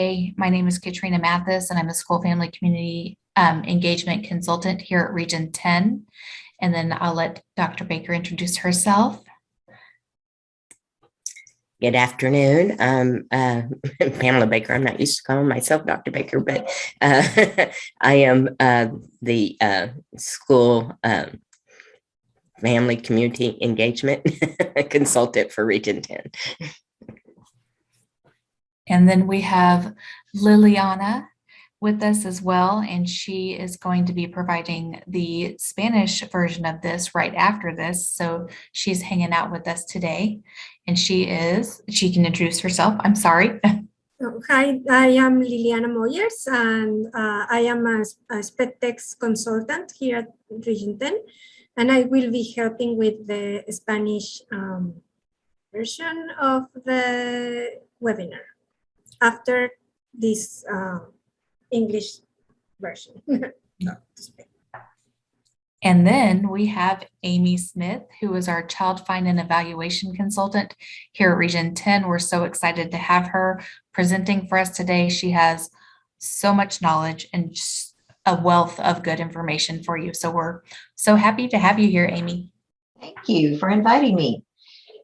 Hey, my name is Katrina Mathis, and I'm a school family community engagement consultant here at Region 10. And then I'll let Dr. Baker introduce herself. Good afternoon. I'm Pamela Baker. I'm not used to calling myself Dr. Baker, but I am the school family community engagement consultant for Region 10. And then we have Liliana with us as well, and she is going to be providing the Spanish version of this right after this. So she's hanging out with us today, and she can introduce herself. I'm sorry. Hi, I am Liliana Moyers, and I am a SpedTex consultant here at Region 10, and I will be helping with the Spanish version of the webinar after this English version. And then we have Amy Smith, who is our Child Find and Evaluation Consultant here at Region 10. We're so excited to have her presenting for us today. She has so much knowledge and just a wealth of good information for you. So we're so happy to have you here, Amy. Thank you for inviting me.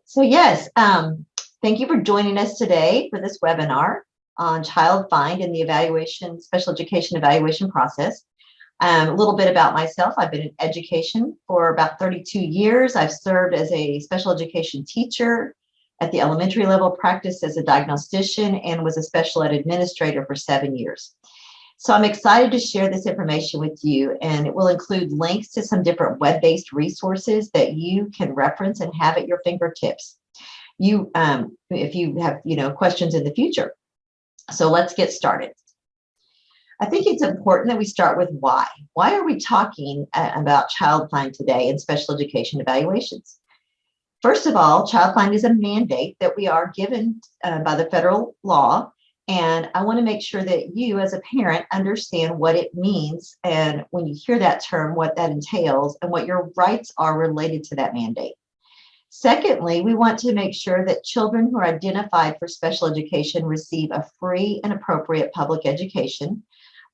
So yes, thank you for joining us today for this webinar on Child Find and the special education evaluation process. A little bit about myself. I've been in education for about 32 years. I've served as a special education teacher at the elementary level, practiced as a diagnostician, and was a special ed administrator for 7 years. So I'm excited to share this information with you, and it will include links to some different web-based resources that you can reference and have at your fingertips. If you have questions in the future. So let's get started. I think it's important that we start with why. Why are we talking about Child Find today and special education evaluations? First of all, Child Find is a mandate that we are given by the federal law, and I want to make sure that you as a parent understand what it means, and when you hear that term, what that entails and what your rights are related to that mandate. Secondly, we want to make sure that children who are identified for special education receive a free and appropriate public education,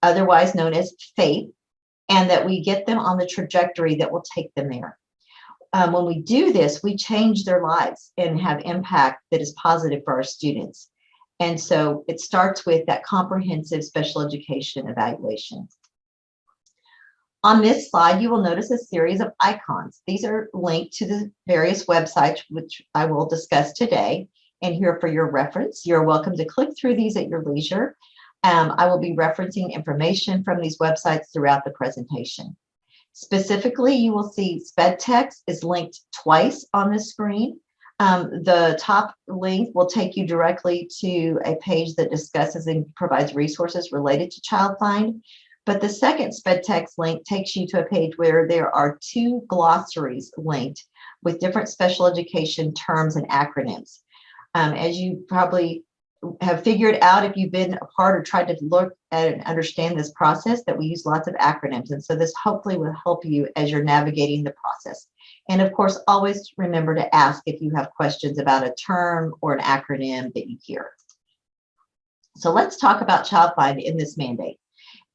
otherwise known as FAPE, and that we get them on the trajectory that will take them there. When we do this, we change their lives and have impact that is positive for our students. And so it starts with that comprehensive special education evaluation. On this slide, you will notice a series of icons. These are linked to the various websites, which I will discuss today, and here for your reference. You're welcome to click through these at your leisure. I will be referencing information from these websites throughout the presentation. Specifically, you will see SpedTex is linked twice on the screen. The top link will take you directly to a page that discusses and provides resources related to Child Find. But the second SpedTex link takes you to a page where there are 2 glossaries linked with different special education terms and acronyms. As you probably have figured out if you've been a part or tried to look at and understand this process, that we use lots of acronyms. And so this hopefully will help you as you're navigating the process. And of course, always remember to ask if you have questions about a term or an acronym that you hear. So let's talk about Child Find in this mandate,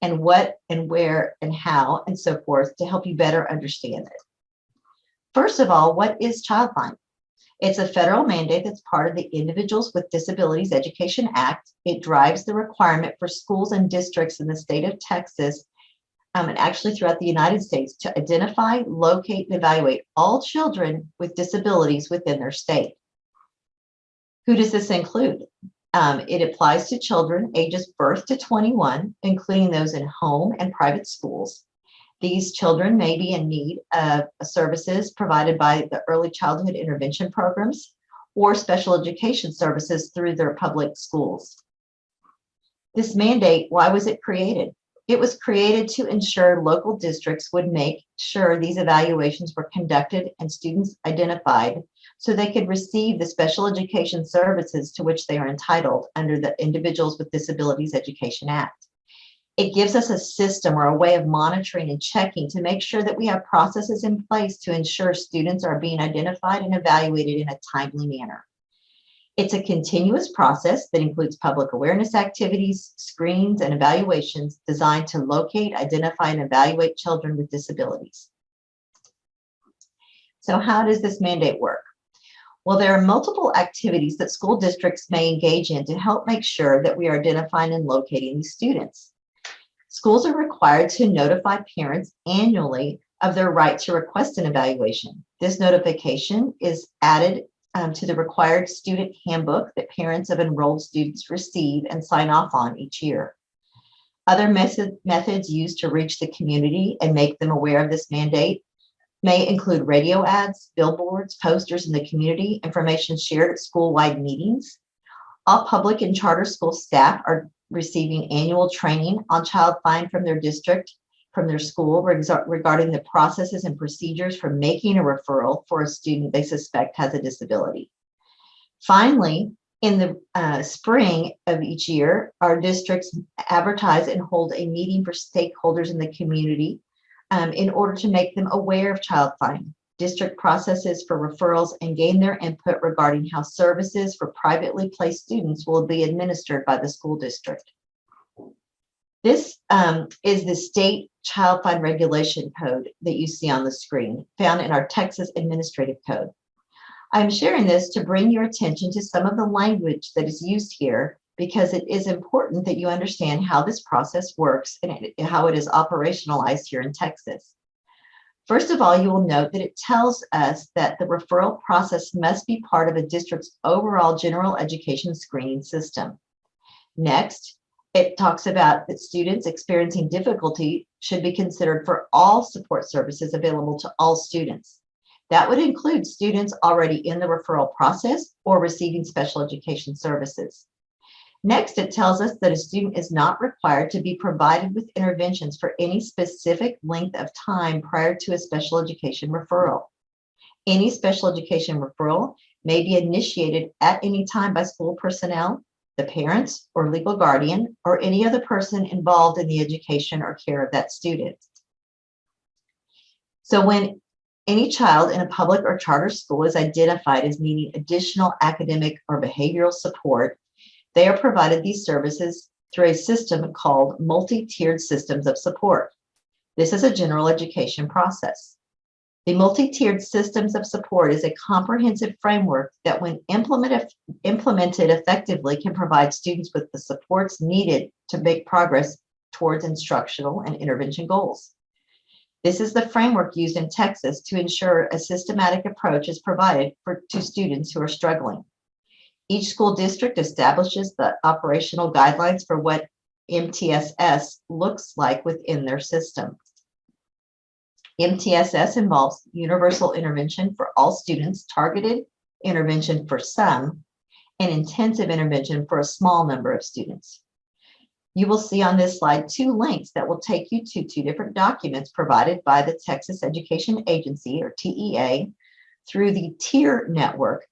and what and where and how and so forth to help you better understand it. First of all, what is Child Find? It's a federal mandate that's part of the Individuals with Disabilities Education Act. It drives the requirement for schools and districts in the state of Texas, and actually throughout the United States, to identify, locate, and evaluate all children with disabilities within their state. Who does this include? It applies to children ages birth to 21, including those in home and private schools. These children may be in need of services provided by the early childhood intervention programs or special education services through their public schools. This mandate, why was it created? It was created to ensure local districts would make sure these evaluations were conducted and students identified so they could receive the special education services to which they are entitled under the Individuals with Disabilities Education Act. It gives us a system or a way of monitoring and checking to make sure that we have processes in place to ensure students are being identified and evaluated in a timely manner. It's a continuous process that includes public awareness activities, screens, and evaluations designed to locate, identify, and evaluate children with disabilities. So how does this mandate work? Well, there are multiple activities that school districts may engage in to help make sure that we are identifying and locating these students. Schools are required to notify parents annually of their right to request an evaluation. This notification is added to the required student handbook that parents of enrolled students receive and sign off on each year. Other methods used to reach the community and make them aware of this mandate may include radio ads, billboards, posters in the community, information shared at school-wide meetings. All public and charter school staff are receiving annual training on Child Find from their district, from their school, regarding the processes and procedures for making a referral for a student they suspect has a disability. Finally, in the spring of each year, our districts advertise and hold a meeting for stakeholders in the community in order to make them aware of Child Find, district processes for referrals, and gain their input regarding how services for privately placed students will be administered by the school district. This is the state Child Find regulation code that you see on the screen, found in our Texas Administrative Code. I'm sharing this to bring your attention to some of the language that is used here, because it is important that you understand how this process works and how it is operationalized here in Texas. First of all, you will note that it tells us that the referral process must be part of a district's overall general education screening system. Next, it talks about that students experiencing difficulty should be considered for all support services available to all students. That would include students already in the referral process or receiving special education services. Next, it tells us that a student is not required to be provided with interventions for any specific length of time prior to a special education referral. Any special education referral may be initiated at any time by school personnel, the parents or legal guardian, or any other person involved in the education or care of that student. So when any child in a public or charter school is identified as needing additional academic or behavioral support, they are provided these services through a system called multi-tiered systems of support. This is a general education process. The multi-tiered systems of support is a comprehensive framework that, when implemented effectively, can provide students with the supports needed to make progress towards instructional and intervention goals. This is the framework used in Texas to ensure a systematic approach is provided to students who are struggling. Each school district establishes the operational guidelines for what MTSS looks like within their system. MTSS involves universal intervention for all students, targeted intervention for some, and intensive intervention for a small number of students. You will see on this slide 2 links that will take you to 2 different documents provided by the Texas Education Agency, or TEA, through the TIER network,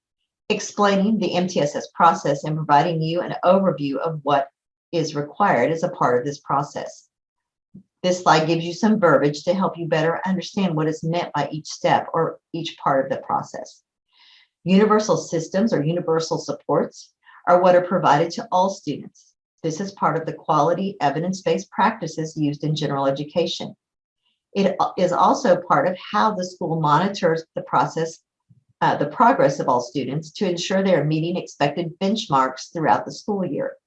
explaining the MTSS process and providing you an overview of what is required as a part of this process. This slide gives you some verbiage to help you better understand what is meant by each step or each part of the process. Universal systems or universal supports are what are provided to all students. This is part of the quality evidence-based practices used in general education. It is also part of how the school monitors the progress of all students to ensure they are meeting expected benchmarks throughout the school year.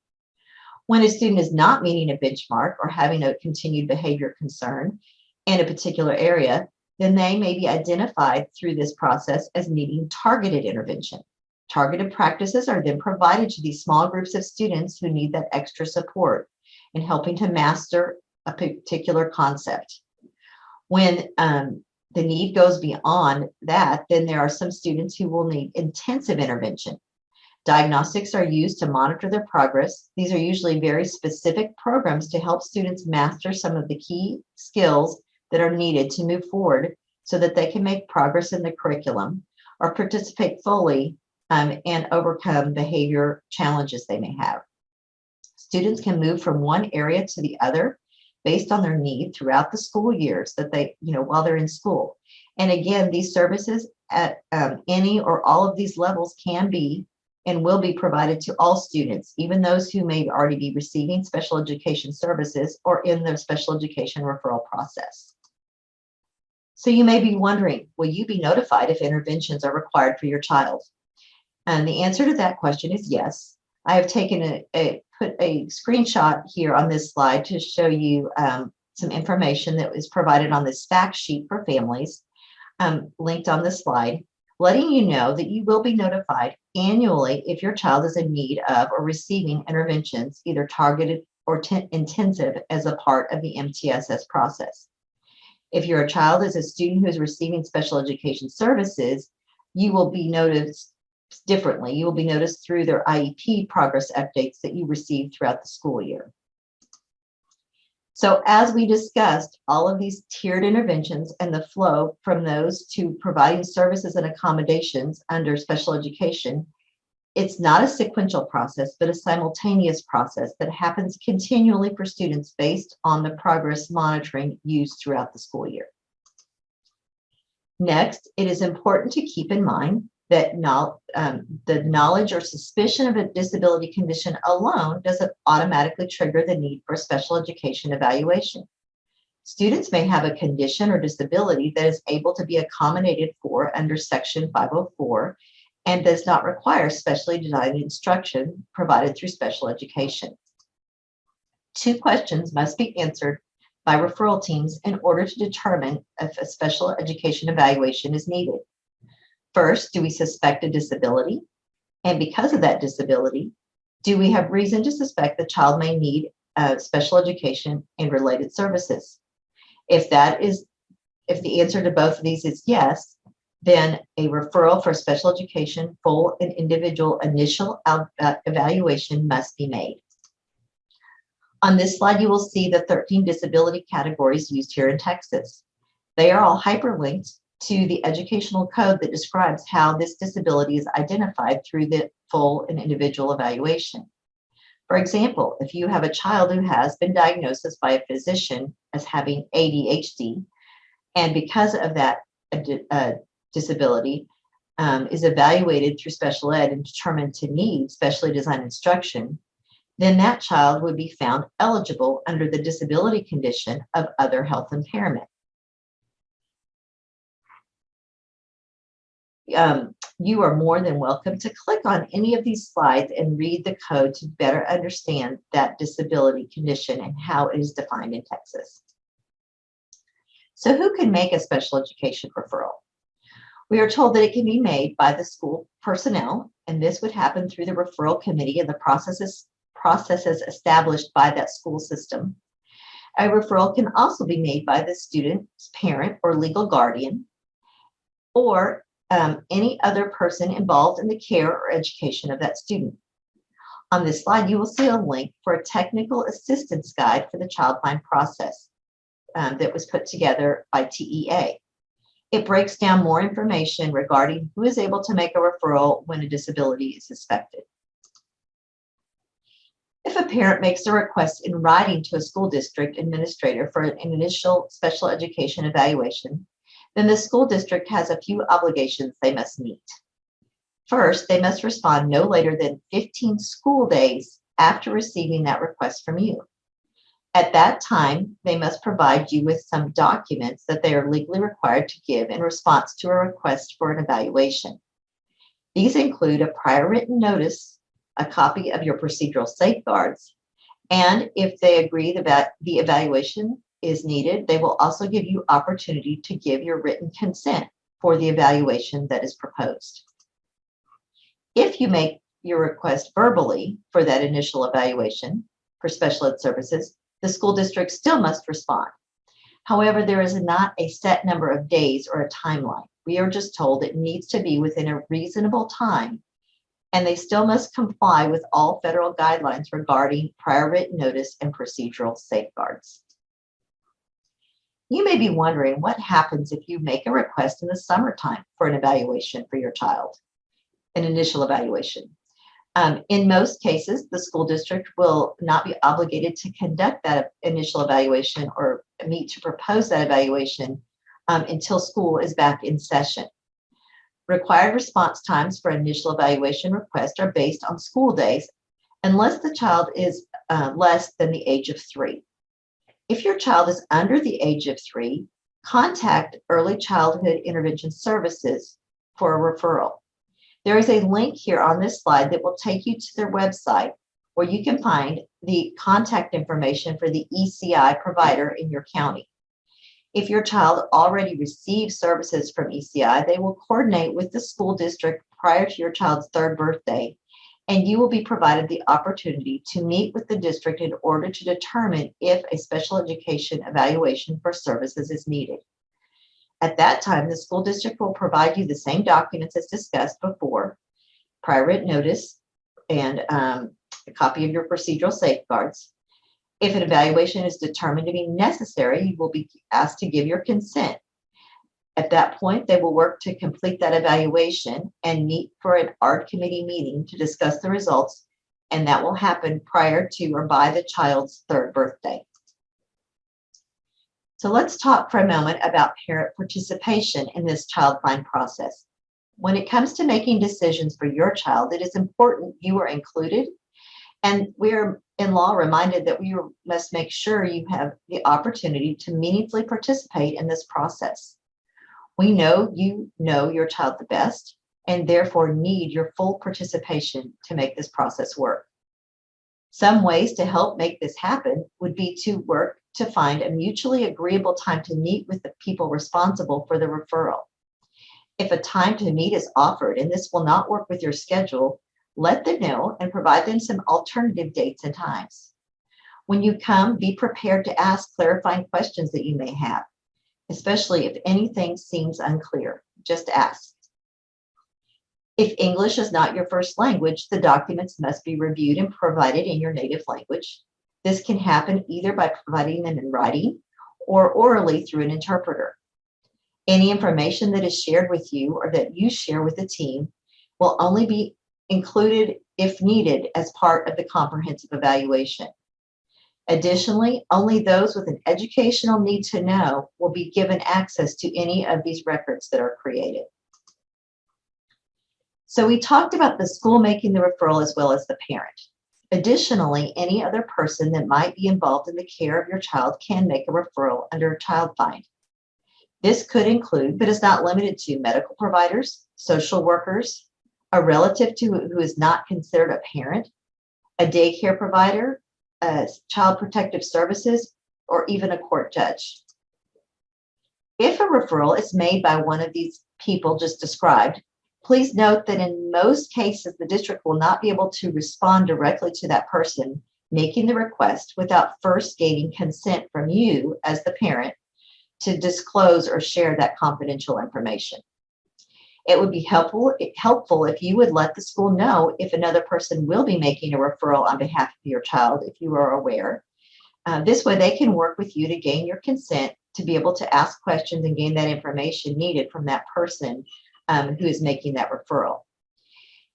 When a student is not meeting a benchmark or having a continued behavior concern in a particular area, then they may be identified through this process as needing targeted intervention. Targeted practices are then provided to these small groups of students who need that extra support in helping to master a particular concept. When the need goes beyond that, then there are some students who will need intensive intervention. Diagnostics are used to monitor their progress. These are usually very specific programs to help students master some of the key skills that are needed to move forward so that they can make progress in the curriculum or participate fully and overcome behavior challenges they may have. Students can move from one area to the other based on their need throughout the school years that they, while they're in school. And again, these services at any or all of these levels can be and will be provided to all students, even those who may already be receiving special education services or in the special education referral process. So you may be wondering, will you be notified if interventions are required for your child? And the answer to that question is yes. I have taken put a screenshot here on this slide to show you some information that was provided on this fact sheet for families, linked on the slide, letting you know that you will be notified annually if your child is in need of or receiving interventions, either targeted or intensive, as a part of the MTSS process. If your child is a student who is receiving special education services, you will be noticed differently. You will be noticed through their IEP progress updates that you receive throughout the school year. So as we discussed, all of these tiered interventions and the flow from those to providing services and accommodations under special education, it's not a sequential process, but a simultaneous process that happens continually for students based on the progress monitoring used throughout the school year. Next, it is important to keep in mind that the knowledge or suspicion of a disability condition alone doesn't automatically trigger the need for special education evaluation. Students may have a condition or disability that is able to be accommodated for under Section 504 and does not require specially designed instruction provided through special education. 2 questions must be answered by referral teams in order to determine if a special education evaluation is needed. First, do we suspect a disability? And because of that disability, do we have reason to suspect the child may need special education and related services? If the answer to both of these is yes, then a referral for special education full and individual initial evaluation must be made. On this slide, you will see the 13 disability categories used here in Texas. They are all hyperlinked to the educational code that describes how this disability is identified through the full and individual evaluation. For example, if you have a child who has been diagnosed by a physician as having ADHD, and because of that disability is evaluated through special ed and determined to need specially designed instruction, then that child would be found eligible under the disability condition of other health impairment. You are more than welcome to click on any of these slides and read the code to better understand that disability condition and how it is defined in Texas. So who can make a special education referral? We are told that it can be made by the school personnel, and this would happen through the referral committee and the processes established by that school system. A referral can also be made by the student's parent or legal guardian, or any other person involved in the care or education of that student. On this slide, you will see a link for a technical assistance guide for the child find process that was put together by TEA. It breaks down more information regarding who is able to make a referral when a disability is suspected. If a parent makes a request in writing to a school district administrator for an initial special education evaluation, then the school district has a few obligations they must meet. First, they must respond no later than 15 school days after receiving that request from you. At that time, they must provide you with some documents that they are legally required to give in response to a request for an evaluation. These include a prior written notice, a copy of your procedural safeguards, and if they agree that the evaluation is needed, they will also give you opportunity to give your written consent for the evaluation that is proposed. If you make your request verbally for that initial evaluation for special ed services, the school district still must respond. However, there is not a set number of days or a timeline. We are just told it needs to be within a reasonable time, and they still must comply with all federal guidelines regarding prior written notice and procedural safeguards. You may be wondering what happens if you make a request in the summertime for an evaluation for your child, an initial evaluation. In most cases, the school district will not be obligated to conduct that initial evaluation or meet to propose that evaluation until school is back in session. Required response times for initial evaluation requests are based on school days unless the child is less than the age of 3. If your child is under the age of 3, contact Early Childhood Intervention Services for a referral. There is a link here on this slide that will take you to their website where you can find the contact information for the ECI provider in your county. If your child already receives services from ECI, they will coordinate with the school district prior to your child's 3rd birthday, and you will be provided the opportunity to meet with the district in order to determine if a special education evaluation for services is needed. At that time, the school district will provide you the same documents as discussed before, prior written notice, and a copy of your procedural safeguards. If an evaluation is determined to be necessary, you will be asked to give your consent. At that point, they will work to complete that evaluation and meet for an ARD committee meeting to discuss the results, and that will happen prior to or by the child's 3rd birthday. So let's talk for a moment about parent participation in this child find process. When it comes to making decisions for your child, it is important you are included, and we are in law reminded that we must make sure you have the opportunity to meaningfully participate in this process. We know you know your child the best and therefore need your full participation to make this process work. Some ways to help make this happen would be to work to find a mutually agreeable time to meet with the people responsible for the referral. If a time to meet is offered and this will not work with your schedule, let them know and provide them some alternative dates and times. When you come, be prepared to ask clarifying questions that you may have, especially if anything seems unclear. Just ask. If English is not your first language, the documents must be reviewed and provided in your native language. This can happen either by providing them in writing or orally through an interpreter. Any information that is shared with you or that you share with the team will only be included if needed as part of the comprehensive evaluation. Additionally, only those with an educational need to know will be given access to any of these records that are created. So we talked about the school making the referral as well as the parent. Additionally, any other person that might be involved in the care of your child can make a referral under a child find. This could include, but is not limited to, medical providers, social workers, a relative who is not considered a parent, a daycare provider, child protective services, or even a court judge. If a referral is made by one of these people just described, please note that in most cases, the district will not be able to respond directly to that person making the request without first gaining consent from you as the parent to disclose or share that confidential information. It would be helpful if you would let the school know if another person will be making a referral on behalf of your child, if you are aware. This way they can work with you to gain your consent to be able to ask questions and gain that information needed from that person who is making that referral.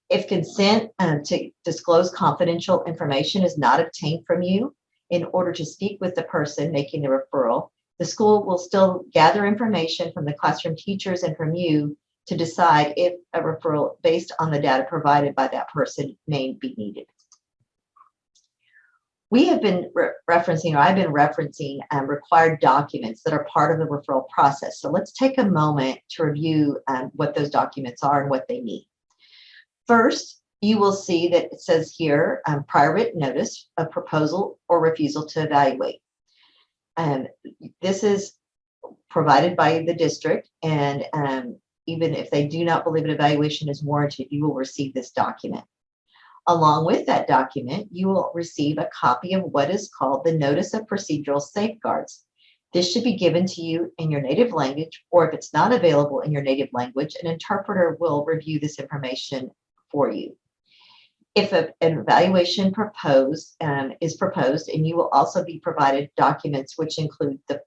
If consent to disclose confidential information is not obtained from you in order to speak with the person making the referral, the school will still gather information from the classroom teachers and from you to decide if a referral based on the data provided by that person may be needed. We have been referencing, or I've been referencing required documents that are part of the referral process. So let's take a moment to review what those documents are and what they mean. First, you will see that it says here, prior written notice of proposal or refusal to evaluate. This is provided by the district, and even if they do not believe an evaluation is warranted, you will receive this document. Along with that document, you will receive a copy of what is called the Notice of Procedural Safeguards. This should be given to you in your native language, or if it's not available in your native language, an interpreter will review this information for you. If an evaluation is proposed, and you will also be provided documents which include the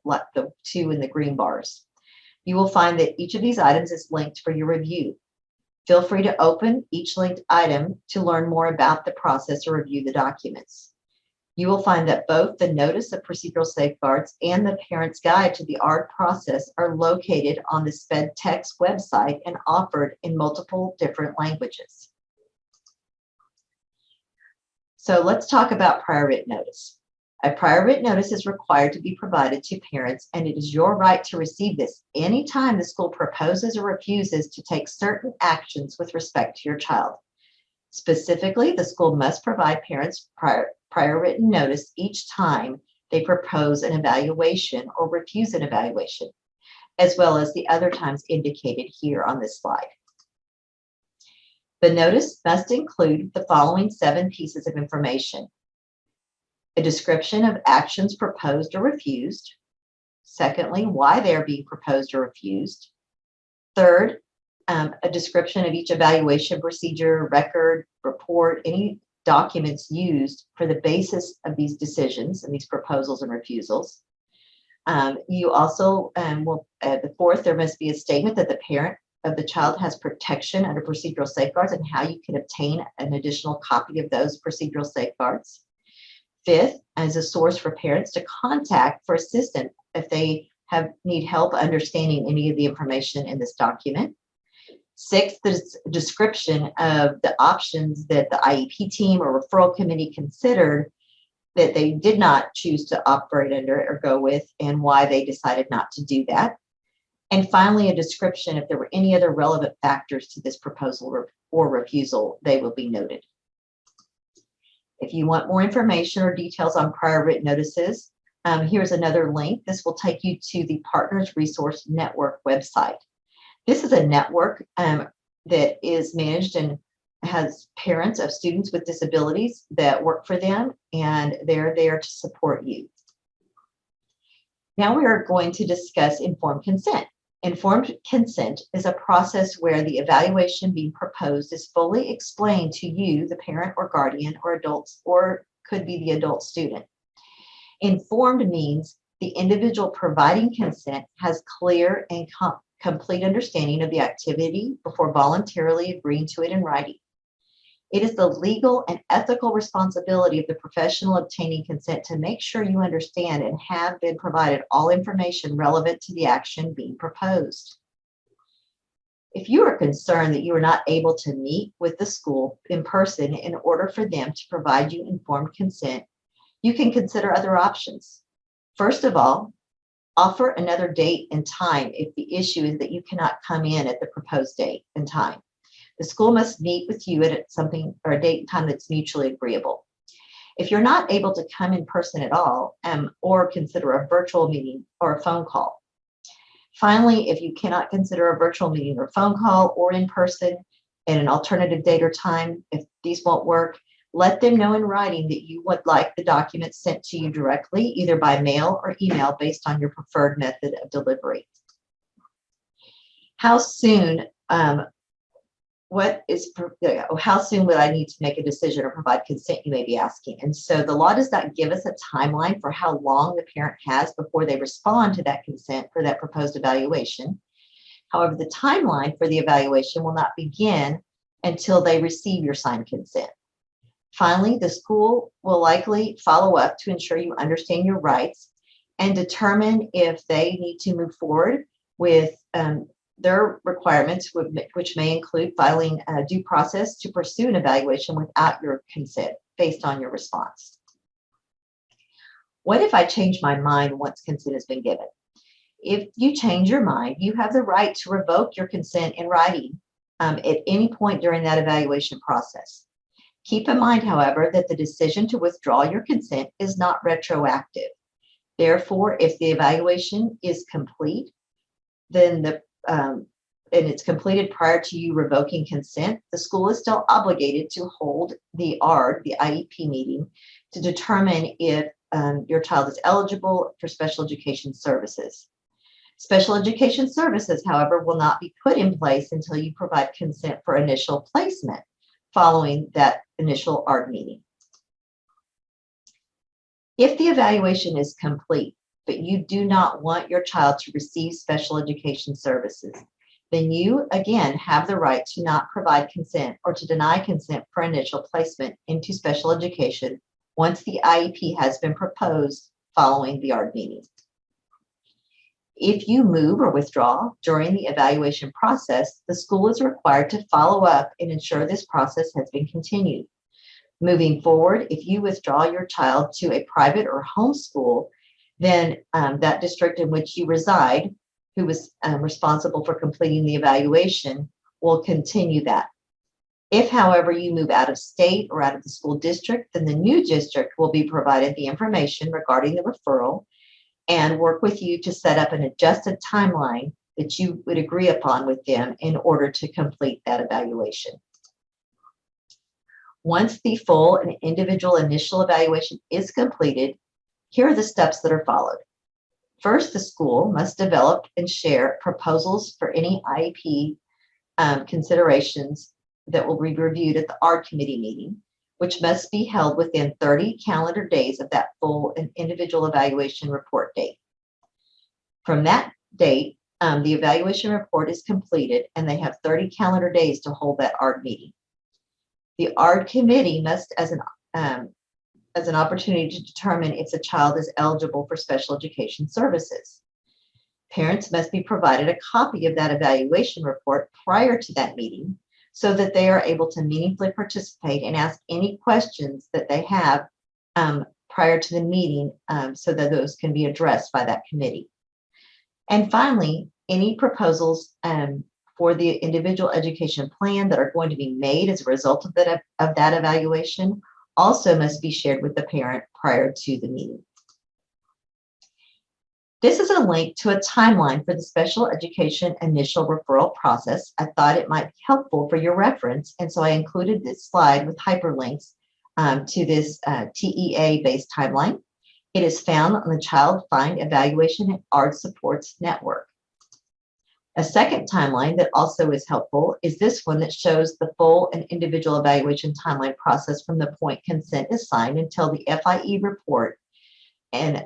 2 in the green bars. You will find that each of these items is linked for your review. Feel free to open each linked item to learn more about the process or review the documents. You will find that both the Notice of Procedural Safeguards and the Parent's Guide to the ARD process are located on the SpedText website and offered in multiple different languages. So let's talk about prior written notice. A prior written notice is required to be provided to parents, and it is your right to receive this anytime the school proposes or refuses to take certain actions with respect to your child. Specifically, the school must provide parents prior written notice each time they propose an evaluation or refuse an evaluation, as well as the other times indicated here on this slide. The notice must include the following 7 pieces of information: a description of actions proposed or refused. Secondly, why they are being proposed or refused. Third, a description of each evaluation procedure, record, report, any documents used for the basis of these decisions and these proposals and refusals. You also the fourth, there must be a statement that the parent of the child has protection under procedural safeguards and how you can obtain an additional copy of those procedural safeguards. Fifth, as a source for parents to contact for assistance if they need help understanding any of the information in this document. Sixth, the description of the options that the IEP team or referral committee considered that they did not choose to operate under or go with, and why they decided not to do that. And finally, a description if there were any other relevant factors to this proposal or refusal, they will be noted. If you want more information or details on prior written notices, here's another link. This will take you to the Partners Resource Network website. This is a network that is managed and has parents of students with disabilities that work for them, and they're there to support you. Now we are going to discuss informed consent. Informed consent is a process where the evaluation being proposed is fully explained to you, the parent or guardian or adults, or could be the adult student. Informed means the individual providing consent has clear and complete understanding of the activity before voluntarily agreeing to it in writing. It is the legal and ethical responsibility of the professional obtaining consent to make sure you understand and have been provided all information relevant to the action being proposed. If you are concerned that you are not able to meet with the school in person in order for them to provide you informed consent, you can consider other options. First of all, offer another date and time if the issue is that you cannot come in at the proposed date and time. The school must meet with you at something or a date and time that's mutually agreeable. If you're not able to come in person at all, or consider a virtual meeting or a phone call. Finally, if you cannot consider a virtual meeting or phone call or in person at an alternative date or time, if these won't work, let them know in writing that you would like the documents sent to you directly, either by mail or email based on your preferred method of delivery. How soon how soon would I need to make a decision or provide consent, you may be asking. And so the law does not give us a timeline for how long the parent has before they respond to that consent for that proposed evaluation. However, the timeline for the evaluation will not begin until they receive your signed consent. Finally, the school will likely follow up to ensure you understand your rights and determine if they need to move forward with their requirements, which may include filing a due process to pursue an evaluation without your consent based on your response. What if I change my mind once consent has been given? If you change your mind, you have the right to revoke your consent in writing at any point during that evaluation process. Keep in mind, however, that the decision to withdraw your consent is not retroactive. Therefore, if the evaluation is complete, then and it's completed prior to you revoking consent, the school is still obligated to hold the ARD, the IEP meeting, to determine if your child is eligible for special education services. Special education services, however, will not be put in place until you provide consent for initial placement following that initial ARD meeting. If the evaluation is complete, but you do not want your child to receive special education services, then you again have the right to not provide consent or to deny consent for initial placement into special education once the IEP has been proposed following the ARD meeting. If you move or withdraw during the evaluation process, the school is required to follow up and ensure this process has been continued. Moving forward, if you withdraw your child to a private or home school, then that district in which you reside, who was responsible for completing the evaluation, will continue that. If, however, you move out of state or out of the school district, then the new district will be provided the information regarding the referral and work with you to set up an adjusted timeline that you would agree upon with them in order to complete that evaluation. Once the full and individual initial evaluation is completed, here are the steps that are followed. First, the school must develop and share proposals for any IEP considerations that will be reviewed at the ARD committee meeting, which must be held within 30 calendar days of that full and individual evaluation report date. From that date, the evaluation report is completed and they have 30 calendar days to hold that ARD meeting. The ARD committee must, as an opportunity to determine if the child is eligible for special education services. Parents must be provided a copy of that evaluation report prior to that meeting so that they are able to meaningfully participate and ask any questions that they have prior to the meeting so that those can be addressed by that committee. And finally, any proposals for the individual education plan that are going to be made as a result of that evaluation also must be shared with the parent prior to the meeting. This is a link to a timeline for the special education initial referral process. I thought it might be helpful for your reference, and so I included this slide with hyperlinks to this TEA-based timeline. It is found on the Child Find Evaluation and ARD Supports Network. A second timeline that also is helpful is this one that shows the full and individual evaluation timeline process from the point consent is signed until the FIE report and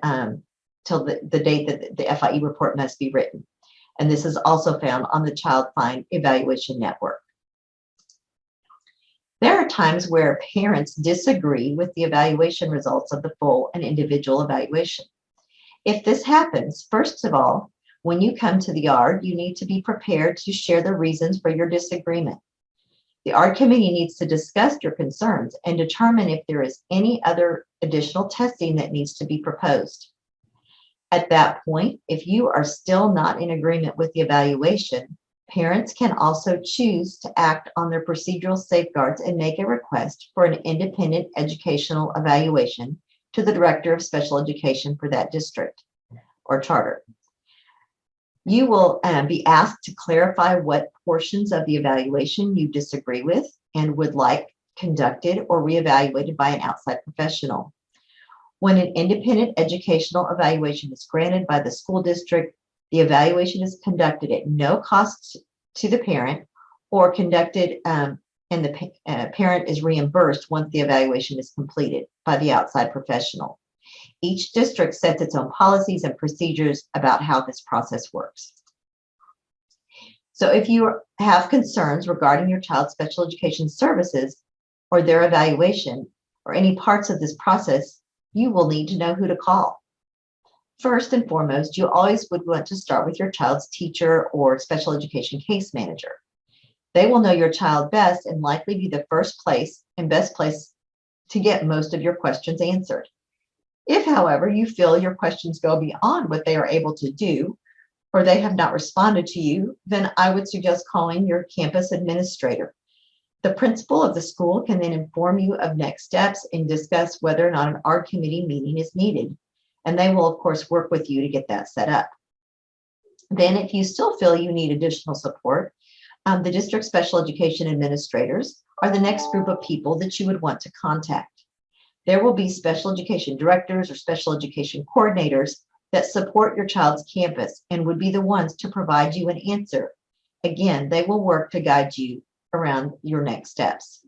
till the date that the FIE report must be written. And this is also found on the Child Find Evaluation Network. There are times where parents disagree with the evaluation results of the full and individual evaluation. If this happens, first of all, when you come to the ARD, you need to be prepared to share the reasons for your disagreement. The ARD committee needs to discuss your concerns and determine if there is any other additional testing that needs to be proposed. At that point, if you are still not in agreement with the evaluation, parents can also choose to act on their procedural safeguards and make a request for an independent educational evaluation to the Director of Special Education for that district or charter. You will be asked to clarify what portions of the evaluation you disagree with and would like conducted or reevaluated by an outside professional. When an independent educational evaluation is granted by the school district, the evaluation is conducted at no cost to the parent or conducted and the parent is reimbursed once the evaluation is completed by the outside professional. Each district sets its own policies and procedures about how this process works. So if you have concerns regarding your child's special education services or their evaluation or any parts of this process, you will need to know who to call. First and foremost, you always would want to start with your child's teacher or special education case manager. They will know your child best and likely be the first place and best place to get most of your questions answered. If, however, you feel your questions go beyond what they are able to do, or they have not responded to you, then I would suggest calling your campus administrator. The principal of the school can then inform you of next steps and discuss whether or not an ARD committee meeting is needed. And they will, of course, work with you to get that set up. Then, if you still feel you need additional support, the district special education administrators are the next group of people that you would want to contact. There will be special education directors or special education coordinators that support your child's campus and would be the ones to provide you an answer. Again, they will work to guide you around your next steps.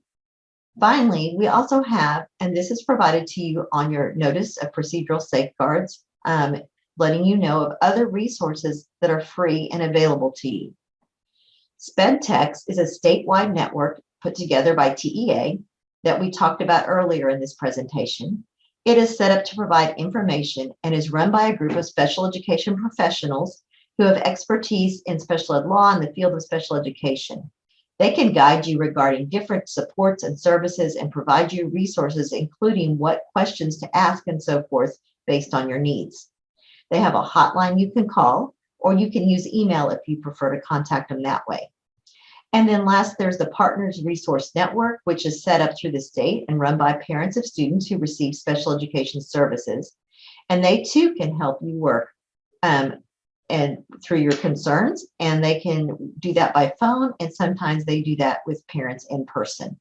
Finally, we also have, and this is provided to you on your notice of procedural safeguards, letting you know of other resources that are free and available to you. SpedTex is a statewide network put together by TEA that we talked about earlier in this presentation. It is set up to provide information and is run by a group of special education professionals who have expertise in special ed law in the field of special education. They can guide you regarding different supports and services and provide you resources, including what questions to ask and so forth based on your needs. They have a hotline you can call, or you can use email if you prefer to contact them that way. And then last, there's the Partners Resource Network, which is set up through the state and run by parents of students who receive special education services. And they too can help you work and through your concerns, and they can do that by phone, and sometimes they do that with parents in person.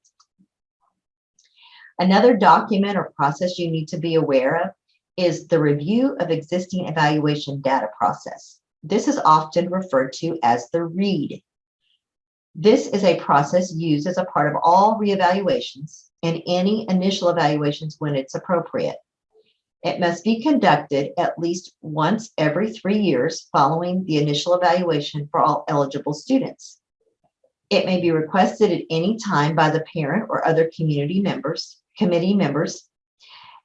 Another document or process you need to be aware of is the review of existing evaluation data process. This is often referred to as the READ. This is a process used as a part of all reevaluations and any initial evaluations when it's appropriate. It must be conducted at least once every 3 years following the initial evaluation for all eligible students. It may be requested at any time by the parent or other committee members,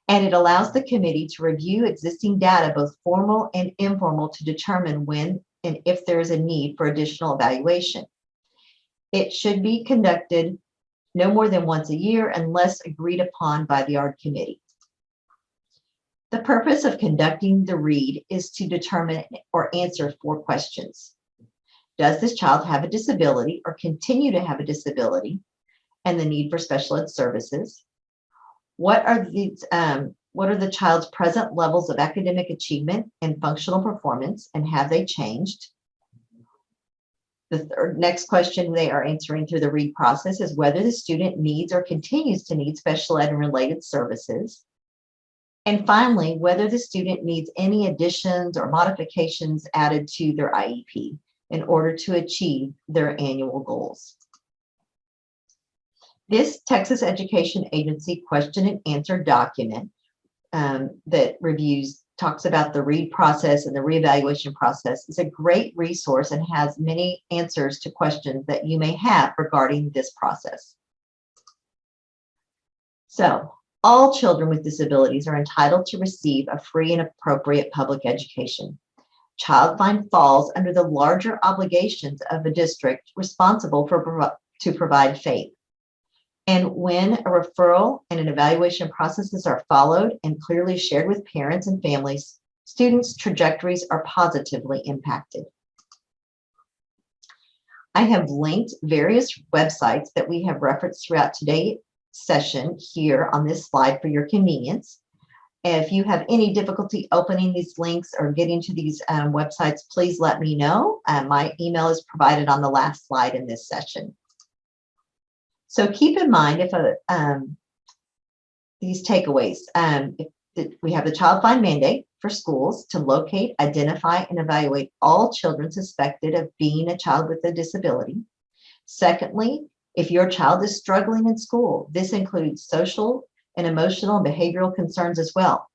and it allows the committee to review existing data, both formal and informal, to determine when and if there is a need for additional evaluation. It should be conducted no more than once a year unless agreed upon by the ARD committee. The purpose of conducting the READ is to determine or answer 4 questions. Does this child have a disability or continue to have a disability and the need for special ed services? What are the child's present levels of academic achievement and functional performance, and have they changed? The next question they are answering through the READ process is whether the student needs or continues to need special ed and related services. And finally, whether the student needs any additions or modifications added to their IEP in order to achieve their annual goals. This Texas Education Agency question and answer document that talks about the READ process and the reevaluation process is a great resource and has many answers to questions that you may have regarding this process. So, all children with disabilities are entitled to receive a free and appropriate public education. Child Find falls under the larger obligations of a district responsible to provide FAPE. And when a referral and an evaluation processes are followed and clearly shared with parents and families, students' trajectories are positively impacted. I have linked various websites that we have referenced throughout today's session here on this slide for your convenience. If you have any difficulty opening these links or getting to these websites, please let me know. My email is provided on the last slide in this session. So keep in mind these takeaways. We have the Child Find mandate for schools to locate, identify, and evaluate all children suspected of being a child with a disability. Secondly, if your child is struggling in school, this includes social and emotional and behavioral concerns as well.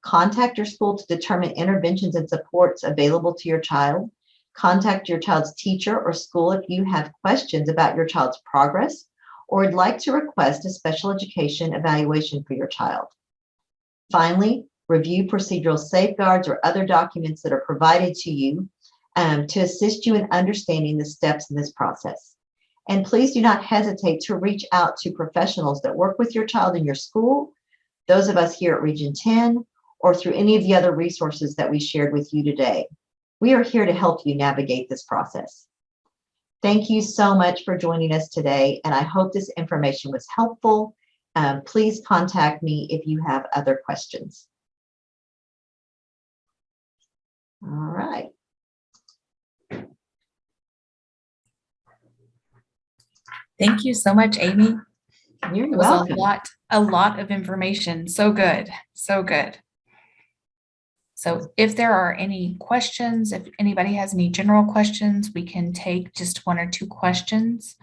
Contact your school to determine interventions and supports available to your child. Contact your child's teacher or school if you have questions about your child's progress or would like to request a special education evaluation for your child. Finally, review procedural safeguards or other documents that are provided to you to assist you in understanding the steps in this process. And please do not hesitate to reach out to professionals that work with your child in your school, those of us here at Region 10, or through any of the other resources that we shared with you today. We are here to help you navigate this process. Thank you so much for joining us today, and I hope this information was helpful. Please contact me if you have other questions. All right. Thank you so much, Amy. You're It was welcome. a lot of information. So good, so good. So if there are any questions, if anybody has any general questions, we can take just 1 or 2 questions.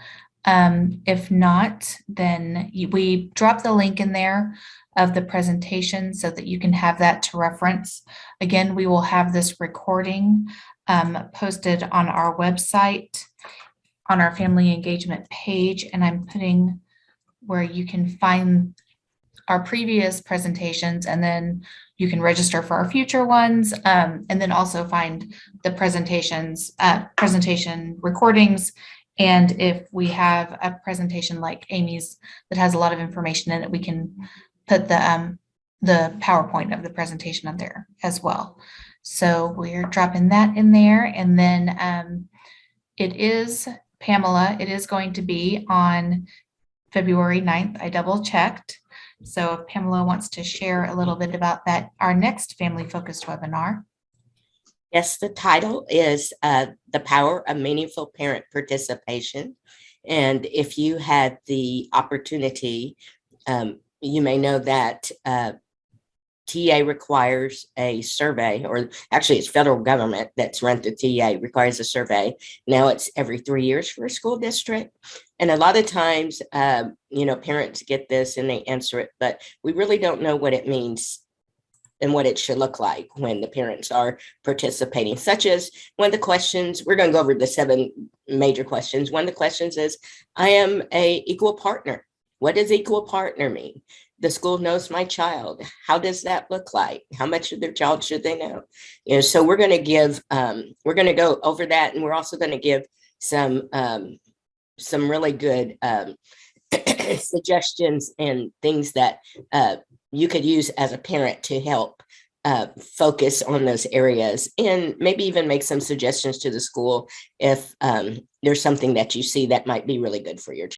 If not, then we drop the link in there of the presentation so that you can have that to reference. Again, we will have this recording posted on our website, on our family engagement page, and I'm putting where you can find our previous presentations, and then you can register for our future ones, and then also find the presentation recordings. And if we have a presentation like Amy's that has a lot of information in it, we can put the PowerPoint of the presentation on there as well. So we're dropping that in there. And then it is, Pamela, it is going to be on February 9th. I double checked. So if Pamela wants to share a little bit about that, our next family-focused webinar. Yes, the title is The Power of Meaningful Parent Participation. And if you had the opportunity, you may know that TA requires a survey, or actually it's federal government that's run the TA requires a survey. Now it's every 3 years for a school district. And a lot of times, parents get this and they answer it, but we really don't know what it means and what it should look like when the parents are participating, such as one of the questions, we're going to go over the 7 major questions. One of the questions is, I am a equal partner. What does equal partner mean? The school knows my child. How does that look like? How much of their child should they know? So we're going to go over that. And we're also going to give some really good suggestions and things that you could use as a parent to help focus on those areas, and maybe even make some suggestions to the school if there's something that you see that might be really good for your child.